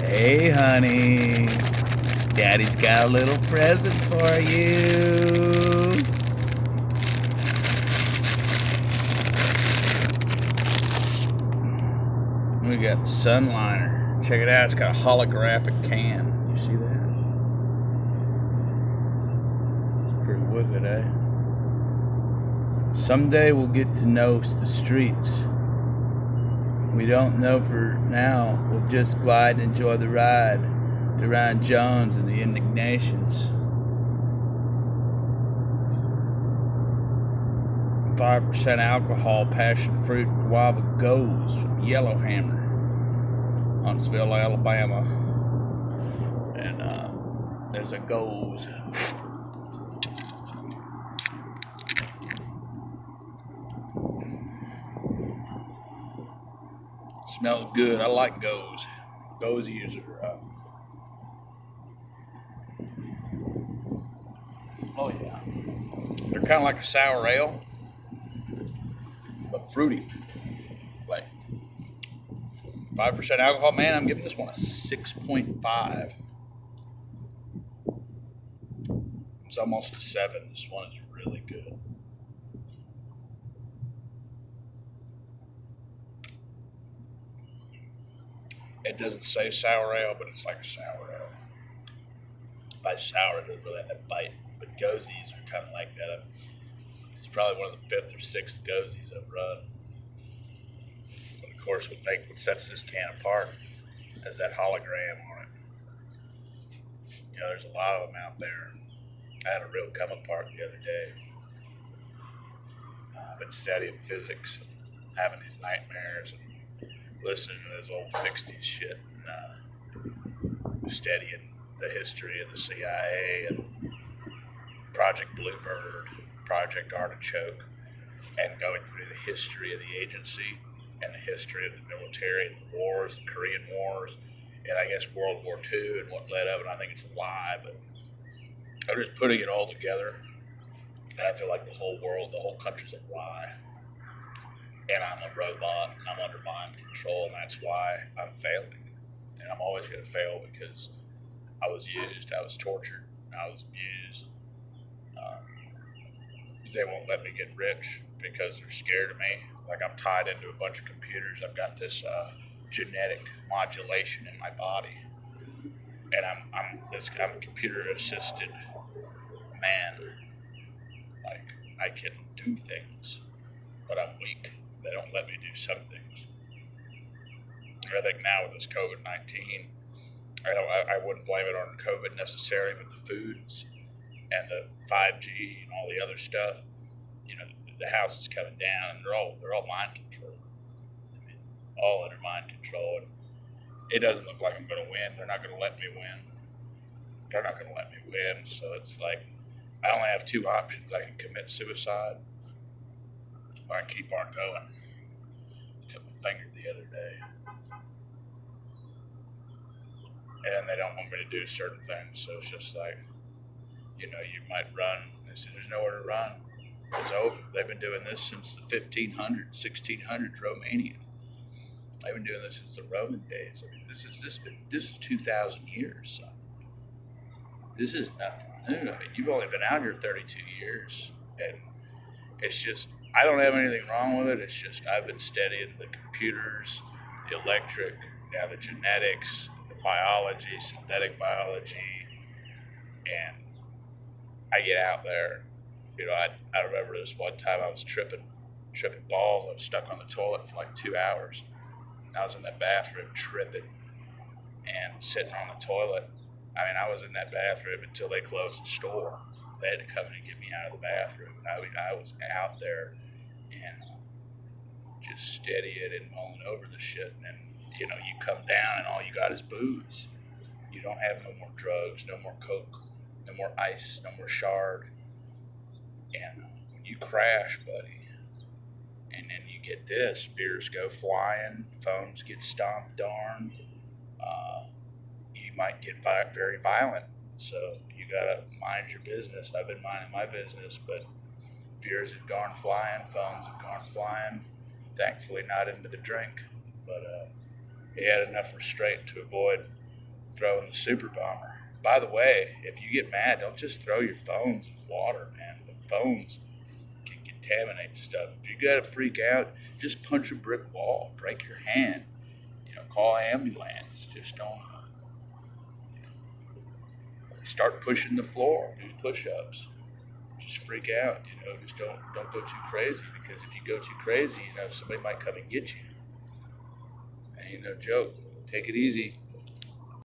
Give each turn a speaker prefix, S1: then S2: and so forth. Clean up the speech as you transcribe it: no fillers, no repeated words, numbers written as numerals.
S1: Hey, honey. Daddy's got a little present for you. We got Sunliner. Check it out. It's got a holographic can. You see that? It's pretty wicked, eh? Someday we'll get to know the streets. We don't know for now. We'll just glide and enjoy the ride to Ryan Jones and the Indignations. 5% alcohol, passion fruit, guava goes from Yellowhammer, Huntsville, Alabama. And there's a goes. Smells good. I like goes. Gozies are. Oh yeah. They're kind of like a sour ale, but fruity. Like 5% alcohol. Man, I'm giving this one a 6.5. It's almost a 7. This one is really good. It doesn't say sour ale, but it's like a sour ale. By sour, it doesn't really have that bite. But gozies are kind of like that. It's probably one of the 5th or 6th gozies I've run. But of course, what sets this can apart is that hologram on it. You know, there's a lot of them out there. I had a real come apart the other day. I've been studying physics and having these nightmares and listening to this old 60s shit and studying the history of the CIA and Project Bluebird, Project Artichoke, and going through the history of the agency and the history of the military and the wars, the Korean Wars, and I guess World War II and what led up. And I think it's a lie, but I'm just putting it all together. And I feel like the whole world, the whole country's a lie. And I'm a robot, and I'm under mind control, and that's why I'm failing. And I'm always going to fail because I was used, I was tortured, I was abused. They won't let me get rich because they're scared of me. Like I'm tied into a bunch of computers. I've got this genetic modulation in my body, and I'm a computer assisted man. Like I can do things, but I'm weak. They don't let me do some things. I think now with this COVID-19, I wouldn't blame it on COVID necessarily, but the foods and the 5G and all the other stuff, you know, the house is coming down, and they're all mind control. I mean, all under mind control, and it doesn't look like I'm going to win. They're not going to let me win. They're not going to let me win. So it's like I only have 2 options. I can commit suicide, or I can keep on going. Cut my finger the other day. And they don't want me to do certain things. So it's just like, you know, you might run. They say there's nowhere to run. It's over. They've been doing this since the 1500s, 1600s, Romania. They've been doing this since the Roman days. I mean, this is 2,000 years, son. This is nothing new. I mean, you've only been out here 32 years, and it's just I don't have anything wrong with it. It's just I've been studying the computers, the electric, now the genetics, the biology, synthetic biology, and I get out there. You know, I remember this one time I was tripping balls. I was stuck on the toilet for like 2 hours. I was in that bathroom tripping and sitting on the toilet. I mean, I was in that bathroom until they closed the store. They had to come in and get me out of the bathroom. I mean, I was out there and just steadying and mulling over the shit. And, you know, you come down and all you got is booze. You don't have no more drugs, no more coke, no more ice, no more shard. And when you crash, buddy, and then you get this, beers go flying, phones get stomped on, you might get very violent. So you gotta mind your business. I've been minding my business, but beers have gone flying, phones have gone flying. Thankfully, not into the drink, but he had enough restraint to avoid throwing the super bomber. By the way, if you get mad, don't just throw your phones in water, man. The phones can contaminate stuff. If you gotta freak out, just punch a brick wall, break your hand, call ambulance. Just don't, start pushing the floor, do push-ups. Just freak out, just don't go too crazy, because if you go too crazy, somebody might come and get you. Ain't no joke. Take it easy.